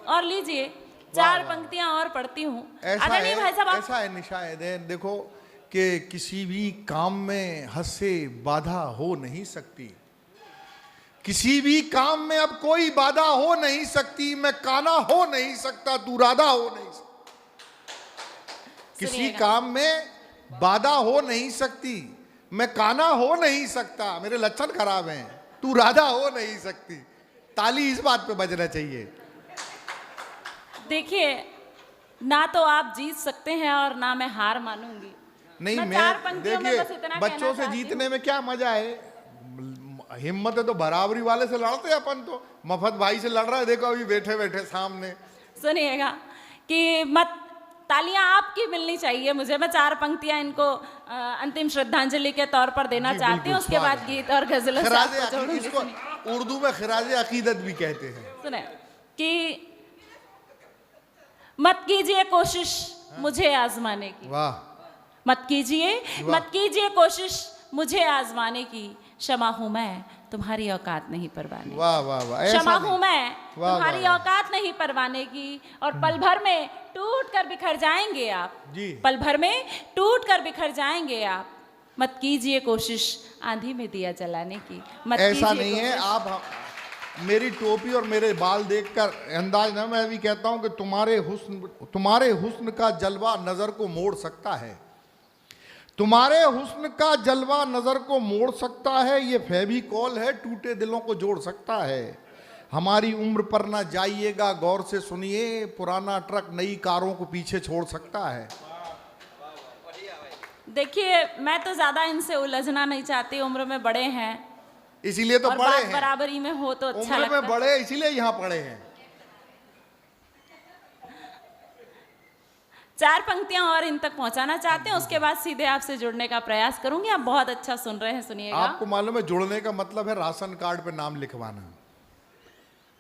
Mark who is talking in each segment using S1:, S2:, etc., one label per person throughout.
S1: और लीजिए, 4 पंक्तियां और पढ़ती हूँ। आदरणीय भाई साहब,
S2: ऐसा है निशा देखो कि किसी भी काम में हद से बाधा हो नहीं सकती, किसी भी काम में अब कोई बाधा हो नहीं सकती। मैं काना हो नहीं सकता, तू राधा हो नहीं सकता। किसी काम में बाधा हो नहीं सकती, मैं काना हो नहीं सकता, मेरे लक्षण खराब हैं, तू राधा हो नहीं सकती। ताली इस बात पे बजना चाहिए।
S1: देखिए, ना तो आप जीत सकते हैं और ना मैं हार मानूंगी।
S2: नहीं,
S1: मैं
S2: देखिए, बच्चों से जीतने में क्या मजा है, हिम्मत है तो बराबरी वाले से लड़ते हैं अपन। तो मफत भाई से लड़ रहा है, देखो अभी बैठे बैठे सामने।
S1: सुनिएगा कि मत तालियां आपकी मिलनी चाहिए मुझे। मैं 4 पंक्तियां इनको अंतिम श्रद्धांजलि के तौर पर देना चाहती हूँ। उसके बाद गीत और गजलों से आपको जोड़ूंगी।
S2: इसको उर्दू में खिराज अकीदत भी कहते हैं।
S1: सुने कि मत कीजिए कोशिश मुझे आजमाने की।
S2: वाह।
S1: मत कीजिए कोशिश मुझे आजमाने की। क्षमा हूं मैं, तुम्हारी औकात नहीं परवाने।
S2: वाह वाह वाह।
S1: क्षमा हूं मैं, तुम्हारी औकात नहीं परवाने की। और पल भर में टूट कर बिखर जाएंगे आप
S2: जी।
S1: पल भर में टूट कर बिखर जाएंगे आप। मत कीजिए कोशिश आंधी में दिया जलाने की। मत
S2: ऐसा नहीं है। आप मेरी टोपी और मेरे बाल देखकर अंदाज ना, मैं भी कहता हूं कि तुम्हारे हुस्न का जलवा नजर को मोड़ सकता है। तुम्हारे हुस्न का जलवा नजर को मोड़ सकता है। ये फेविकॉल है, टूटे दिलों को जोड़ सकता है। हमारी उम्र पर ना जाइएगा, गौर से सुनिए, पुराना ट्रक नई कारों को पीछे छोड़ सकता है।
S1: देखिए, मैं तो ज्यादा इनसे उलझना नहीं चाहती। उम्र में बड़े हैं,
S2: इसीलिए तो बड़े हैं।
S1: बराबरी में हो तो अच्छा लगता है।
S2: उम्र में बड़े इसीलिए यहाँ पड़े हैं।
S1: 4 पंक्तियां और इन तक पहुंचाना चाहते हैं, उसके बाद सीधे आपसे जुड़ने का प्रयास करूंगी। आप बहुत अच्छा सुन रहे हैं, सुनिएगा।
S2: आपको मालूम है, जुड़ने का मतलब है राशन कार्ड पे नाम लिखवाना।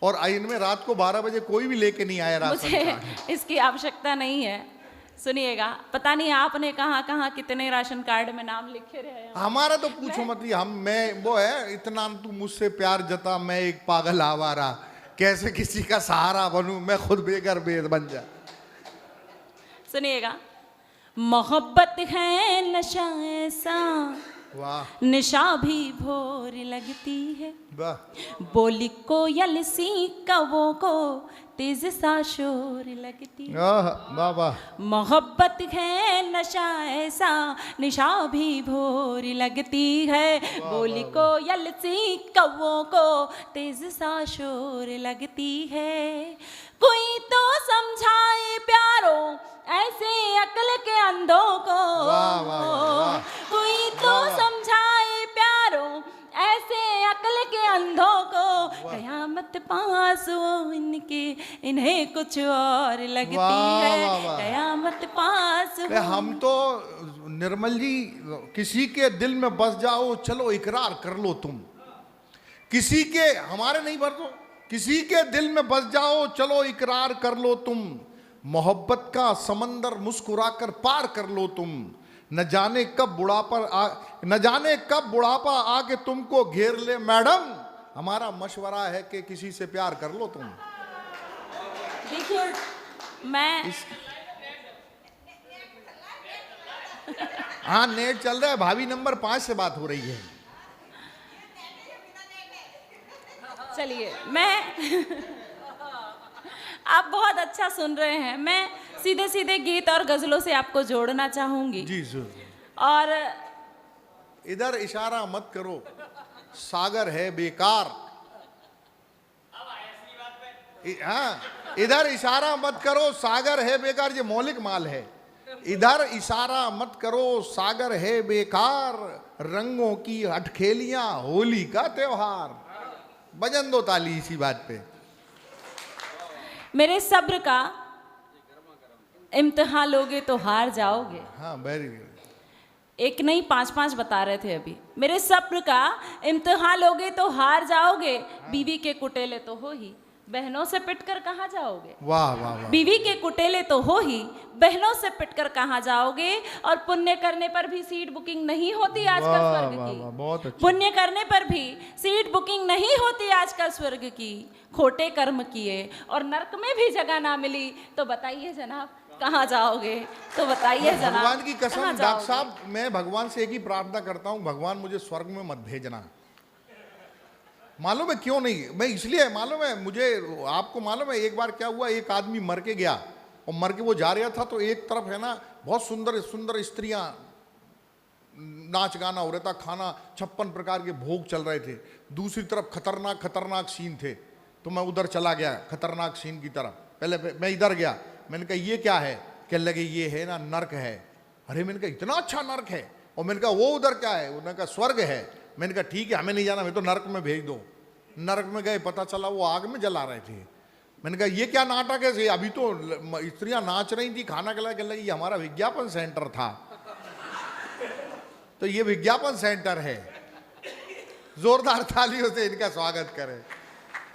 S2: और इनमें रात को 12 बजे कोई भी लेके नहीं आया राशन कार्ड।
S1: मुझे इसकी आवश्यकता नहीं है। सुनिएगा, पता नहीं आपने कहाँ कितने राशन कार्ड में नाम लिखे रहे।
S2: हमारा तो पूछो मत, मैं वो है, इतना तू मुझसे प्यार जता, मैं एक पागल आवारा, कैसे किसी का सहारा बनूं, मैं खुद बेघर बन जा।
S1: सुनिएगा, मोहब्बत है नशा ऐसा,
S2: वाह,
S1: निशा भी भोर लगती है।
S2: वाह।
S1: बोली कोयल सी कौवों को तेज सा शोर लगती है।
S2: वाह वाह।
S1: मोहब्बत है नशा ऐसा, निशा भी भोर लगती है। बोली कोयल सी कौवों को तेज सा शोर लगती है। कोई तो समझाए प्यारो ऐसे अक्ल के अंधों को।
S2: वाह वाह वाह।
S1: कोई तो समझाए प्यारो ऐसे अक्ल के अंधों को। कयामत पास हो इनके, इन्हें कुछ और लगती है। कयामत पास हो।
S2: हम तो निर्मल जी, किसी के दिल में बस जाओ, चलो इकरार कर लो तुम। किसी के, हमारे नहीं भर दो, किसी के दिल में बस जाओ, चलो इकरार कर लो तुम। मोहब्बत का समंदर मुस्कुराकर पार कर लो तुम। न जाने कब बुढ़ापा आके तुमको घेर ले मैडम। हमारा मशवरा है कि किसी से प्यार कर लो तुम।
S1: देखिए, मैं
S2: हाँ, नेट चल रहा है। भाभी नंबर 5 से बात हो रही है।
S1: चलिए, आप बहुत अच्छा सुन रहे हैं। मैं सीधे सीधे गीत और गजलों से आपको जोड़ना चाहूंगी।
S2: जी जरूर।
S1: और
S2: इधर इशारा मत करो, सागर है बेकार। हाँ, इधर इशारा मत करो, सागर है बेकार। ये मौलिक माल है। इधर इशारा मत करो, सागर है बेकार। रंगों की हटखेलियां, होली का त्योहार। बजन दो ताली इसी बात पे।
S1: मेरे सब्र का इम्तिहान लोगे तो हार जाओगे।
S2: हाँ, वेरी गुड।
S1: एक नहीं 5-5 बता रहे थे अभी। मेरे सब्र का इम्तिहान लोगे तो हार जाओगे। बीवी के कुटेले तो हो ही, बहनों से पिटकर कहाँ जाओगे?
S2: वाह वाह वाह।
S1: बीवी के कुटेले तो हो ही, बहनों से पिटकर कहाँ जाओगे? और पुण्य करने पर भी सीट बुकिंग नहीं होती आजकल
S2: वाह,
S1: स्वर्ग
S2: वाह,
S1: की।
S2: वाह, बहुत अच्छा।
S1: पुण्य करने पर भी सीट बुकिंग नहीं होती आजकल स्वर्ग की। खोटे कर्म किए और नरक में भी जगह ना मिली तो बताइए जनाब कहाँ जाओगे? तो बताइए जनाब
S2: भगवान की कसम
S1: कहाँ
S2: डॉक्टर
S1: जाओगे?
S2: साहब, मैं भगवान से एक ही प्रार्थना करता हूँ, भगवान मुझे स्वर्ग में मत भेजना। मालूम है क्यों नहीं? मैं इसलिए, मालूम है मुझे, आपको मालूम है एक बार क्या हुआ, एक आदमी मर के गया और मर के वो जा रहा था, तो एक तरफ है ना बहुत सुंदर सुंदर स्त्रियां, नाच गाना हो रहा था, खाना 56 प्रकार के भोग चल रहे थे, दूसरी तरफ खतरनाक खतरनाक सीन थे। तो मैं उधर चला गया खतरनाक सीन की तरफ। पहले मैं इधर गया, मैंने कहा ये क्या है? कहने लगे ये है ना नर्क है। अरे मैंने कहा इतना अच्छा नर्क है? और मैंने कहा वो उधर क्या है? उन्होंने कहा स्वर्ग है। मैंने कहा ठीक है, हमें नहीं जाना, मैं तो नर्क में भेज दो। नर्क में गए, पता चला वो आग में जला रहे थे। मैंने कहा ये क्या नाटक है? अभी तो स्त्रियां नाच रही थी, खाना खिलाया। कहने लगी ये हमारा विज्ञापन सेंटर था। तो ये विज्ञापन सेंटर है। जोरदार तालियों से इनका स्वागत करें।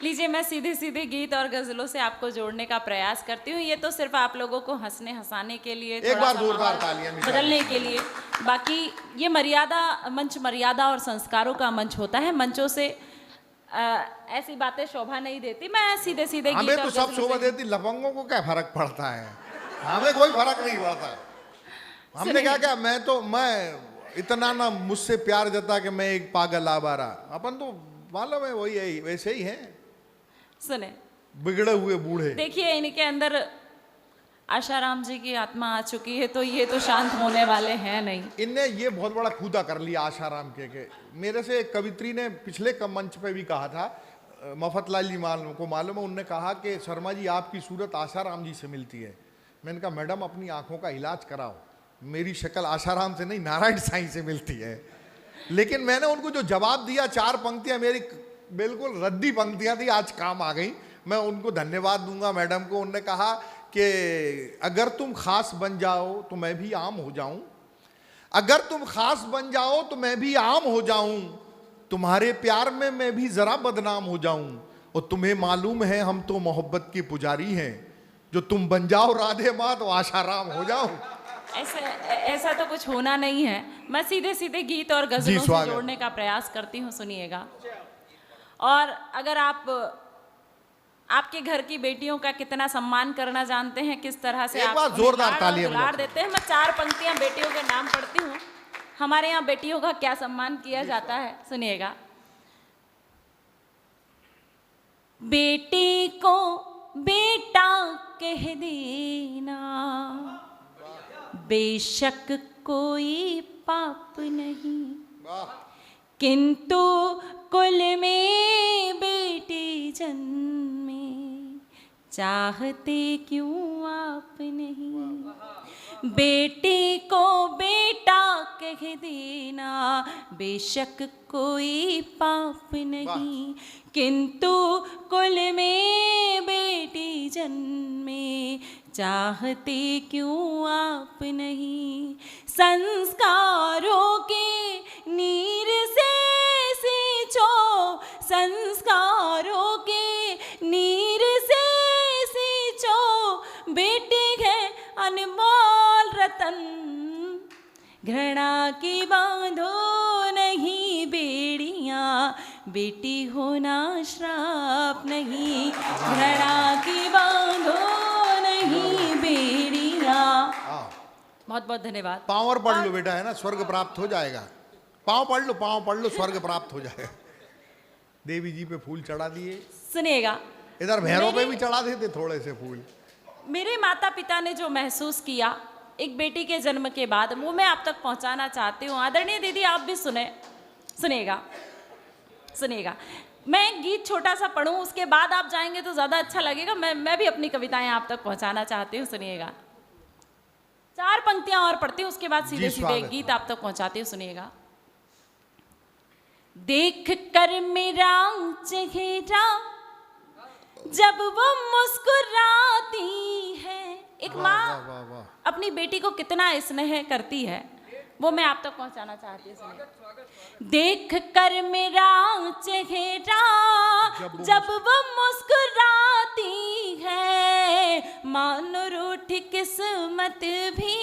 S1: लीजिए, मैं सीधे सीधे गीत और गजलों से आपको जोड़ने का प्रयास करती हूँ। ये तो सिर्फ आप लोगों को हंसने हंसाने के लिए,
S2: एक
S1: थोड़ा
S2: बार
S1: सा
S2: जोरदार
S1: माहौल
S2: तालियां निकालें।
S1: बदलने के लिए। बाकी ये मर्यादा मंच मर्यादा और संस्कारों का मंच होता है। मंचों से ऐसी बातें शोभा नहीं देती। मैं सीधे सीधे
S2: हमें
S1: गीत
S2: तो
S1: और
S2: सब
S1: गजलों
S2: शोभा
S1: से-
S2: देती, लफंगों को क्या फर्क पड़ता है? हमें कोई फर्क नहीं पड़ता। हमने कहा क्या, मैं इतना ना मुझसे प्यार जता कि मैं एक पागल आवारा। अपन तो मालूम है वही है, वैसे ही है,
S1: सुने,
S2: बिगड़े हुए बूढ़े।
S1: देखिए इनके अंदर आशाराम जी की आत्मा आ चुकी है, तो ये तो शांत होने वाले हैं नहीं।
S2: इनने ये बहुत बड़ा कूदा कर लिया आशाराम के। मेरे से एक कवित्री ने पिछले मंच पे भी कहा था, मफतलाल जी को मालूम है, उनने कहा कि शर्मा जी आपकी सूरत आशाराम जी से मिलती है। मैंने कहा मैडम अपनी आंखों का इलाज कराओ, मेरी शक्ल आशाराम से नहीं नारायण साईं से मिलती है। लेकिन मैंने उनको जो जवाब दिया, 4 पंक्तियां मेरी बिल्कुल रद्दी पंक्तियां थी, आज काम आ गई। मैं उनको धन्यवाद दूंगा मैडम को। उन्होंने कहा कि अगर तुम खास बन जाओ तो मैं भी आम हो जाऊं, अगर तुम खास बन जाओ तो मैं भी आम हो जाऊं, तुम्हारे प्यार में मैं भी जरा बदनाम हो जाऊं, और तुम्हें मालूम है हम तो मोहब्बत के पुजारी हैं, जो तुम बन जाओ राधे माँ तो आशाराम हो जाओ।
S1: ऐसा तो कुछ होना नहीं है। मैं सीधे सीधे गीत और गजलों से
S2: स्वागत।
S1: जोड़ने का प्रयास करती हूँ, सुनिएगा। और अगर आपके घर की बेटियों का कितना सम्मान करना जानते हैं, किस तरह से
S2: एक
S1: आप
S2: बार
S1: उन्हें
S2: जोरदार
S1: लाड और
S2: तालियां
S1: दुलार
S2: बजाओ।
S1: देते हैं, मैं 4 पंक्तियां बेटियों के नाम पढ़ती हूँ। हमारे यहाँ बेटियों का क्या सम्मान किया जाता है, सुनिएगा। बेटी को बेटा कह देना बेशक कोई पाप नहीं, किंतु कुल में बेटी जन्मे चाहते क्यों आप नहीं। बेटी को बेटा कह देना बेशक कोई पाप नहीं, किंतु कुल में बेटी जन्मे चाहते क्यों आप नहीं। संस्कारों के नीर से सींचो, संस्कारों के नीर से सींचो, बेटी है अनमोल रतन, घृणा की बांधो नहीं बेड़ियां, बेटी होना श्राप नहीं, घृणा की बांधो नहीं बेड़ियां। बहुत बहुत धन्यवाद।
S2: पाँव और पढ़ लो बेटा, है ना, स्वर्ग प्राप्त हो जाएगा। पाँव पढ़ लो, पाँव पढ़ लो, स्वर्ग प्राप्त हो जाएगा। देवी जी पे फूल चढ़ा दिए,
S1: सुनिएगा,
S2: इधर भैरों पे भी चढ़ा देते थोड़े से फूल।
S1: मेरे माता पिता ने जो महसूस किया एक बेटी के जन्म के बाद, वो मैं आप तक पहुंचाना चाहती हूँ। आदरणीय दीदी आप भी सुनेगा। मैं एक गीत छोटा सा पढ़ूं, उसके बाद आप जाएंगे तो ज़्यादा अच्छा लगेगा। मैं भी अपनी कविताएं आप तक पहुंचाना चाहती हूँ, सुनिएगा। 4 पंक्तियां और पढ़ती हूँ, उसके बाद सीधे सीधे एक गीत आप तक पहुंचाती हूँ, सुनिएगा। देख कर मेरा चेहरा जब वो मुस्कुराती है, एक माँ अपनी बेटी को कितना स्नेह करती है। वो मैं आप तक पहुंचाना चाहती हूँ। देख कर मेरा चेहरा जब वो मुस्कुराती है, मानो रूठी किस्मत भी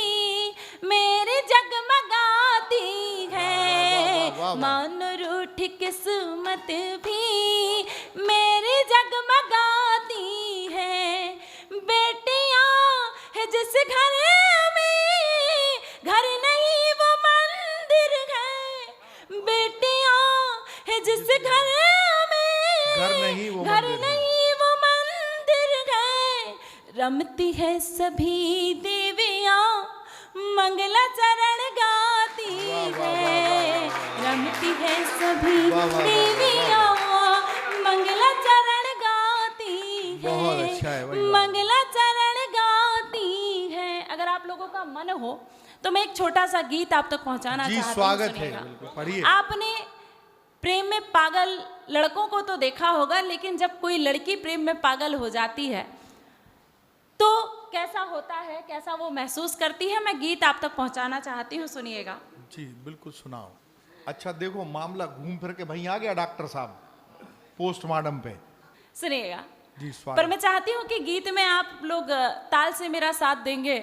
S1: मेरी जगमगाती है, मानो रूठी किस्मत भी मेरी जगमगाती है। बेटियां है जिस घर में, घर नहीं वो मंदिर है। बेटियां है जिस घर में, घर नहीं वो मंदिर है। रमती है सभी देवियां, मंगला चरण गाती है। रमती है सभी देवियां, मंगला चरण गाती है, मंगला चरण गाती है। अगर आप लोगों का मन हो तो मैं एक छोटा सा गीत आप तक पहुंचाना चाहती हूँ।
S2: स्वागत है, बिल्कुल पढ़िए।
S1: आपने प्रेम में पागल लड़कों को तो देखा होगा, लेकिन जब कोई लड़की प्रेम में पागल हो जाती है तो कैसा होता है, कैसा वो महसूस करती है, मैं गीत आप तक पहुंचाना चाहती हूँ, सुनिएगा।
S2: जी बिल्कुल सुनाओ। अच्छा देखो, मामला घूम फिर के वहीं आ गया डॉक्टर साहब पोस्टमार्टम पे।
S1: सुनिएगा
S2: जी स्वागत।
S1: पर मैं चाहती हूँ कि गीत में आप लोग ताल से मेरा साथ देंगे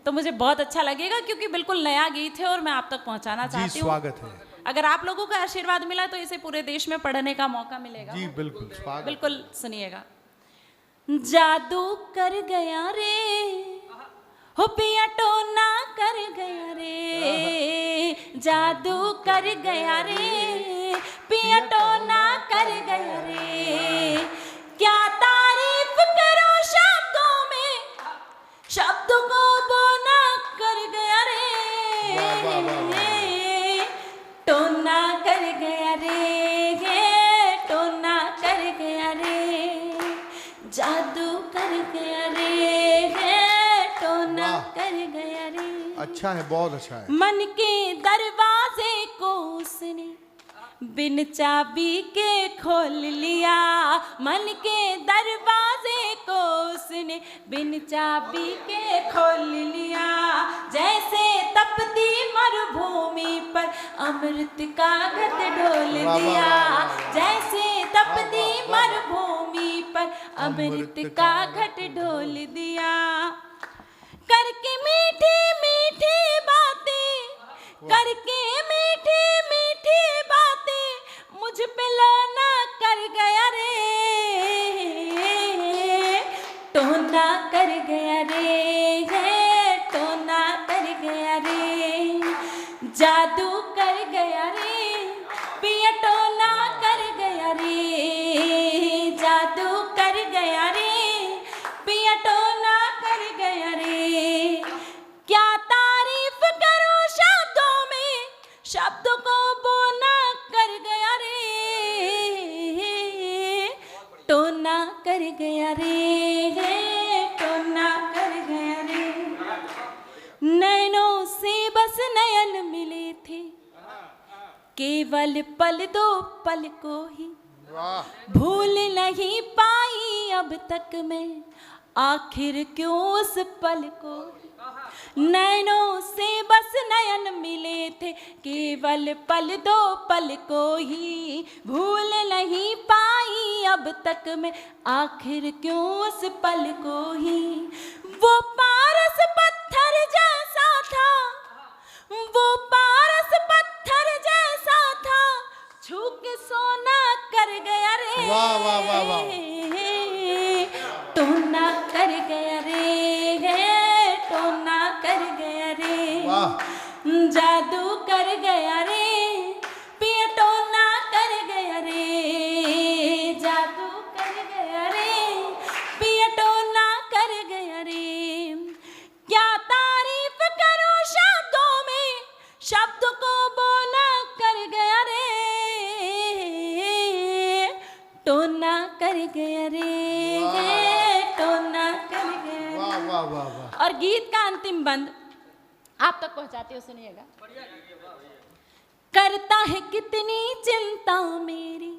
S1: तो मुझे बहुत अच्छा लगेगा, क्योंकि बिल्कुल नया गीत है और मैं आप तक पहुंचाना चाहती हूँ।
S2: स्वागत है।
S1: अगर आप लोगों का आशीर्वाद मिला तो इसे पूरे देश में पढ़ने का मौका मिलेगा।
S2: जी बिल्कुल स्वागत।
S1: बिल्कुल सुनिएगा। जादू कर गया रे, हो पिया टोना कर गया रे, जादू कर गया रे, पिया टोना कर गया रे। क्या तारीफ करो शब्दों में, शब्दों को बोना कर गया रे, टोना कर गया रे, टोना कर गया रे, जादू कर गया रे, टोना कर गया रे।
S2: अच्छा है, बहुत अच्छा है।
S1: मन के दरवाजे को उसने बिन चाबी के खोल लिया, मन के दरवाजे को उसने बिन चाबी के खोल लिया। जैसे तपती मरुभूमि पर अमृत का घट ढोल दिया, जैसे तपती मरुभूमि पर अमृत का घट ढोल दिया। करके मीठी मीठी बातें, करके मीठी मीठी बातें मुझ पे लौना कर गया रे, टोना कर गया रे, टोना कर गया रे, जादू कर गया रे, पिया टोना कर गया रे, जादू कर गया रे, पिया टोना कर गया रे। क्या तारीफ करो शब्दों में, शब्दों को बोना कर गया रे, टोना कर गया रे, टोना कर गया रे। नैनों से बस नयन मिले थे, केवल पल दो पल को ही, भूल नहीं पाई अब तक मैं आखिर क्यों उस पल को। नैनों से बस नयन मिले थे, केवल पल दो पल को ही, भूल नहीं पाई अब तक मैं आखिर क्यों उस पल को ही। वो पारस पत्थर जैसा था, वो पारस पत्थर जैसा था, छू के सोना कर गया रे,
S2: वाह वाह वाह वाह,
S1: टोना कर गया रे, टोना कर गया रे, जादू कर गया रे, पिया टोना कर गया रे, जादू कर गया रे, पिया टोना कर गया रे। क्या तारीफ करो शब्दों में, शब्द को बोला कर गया रे, टोना कर गया रे, टोना कर गया।
S2: वाह वाह वाह वाह।
S1: और गीत का अंतिम बंद आप तक पहुंचाते हो, सुनिएगा। करता है कितनी चिंता मेरी,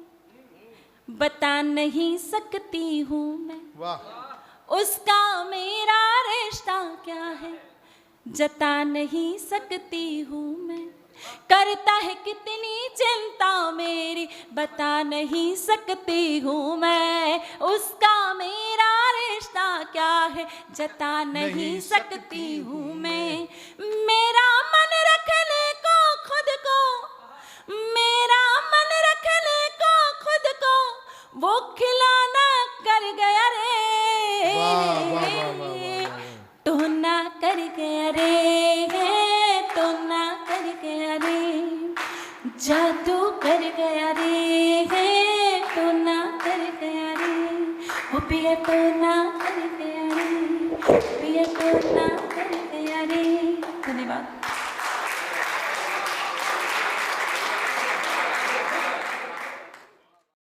S1: बता नहीं सकती हूँ मैं,
S2: वाह।
S1: उसका मेरा रिश्ता क्या है, जता नहीं सकती हूँ मैं, करता है कितनी चिंता मेरी, बता नहीं सकती हूँ मैं, उसका मेरा रिश्ता क्या है, जता नहीं सकती हूँ मैं। मेरा मन रखने को खुद को, मेरा मन रखने को खुद को, वो खिलाना कर गया रे, तो ना कर गया रे, तो ना कर गया रे, जादू कर गया रे, तो ना कर गया रे, वो पिया तो ना कर गया रे, पिया तो ना कर गया रे। धन्यवाद।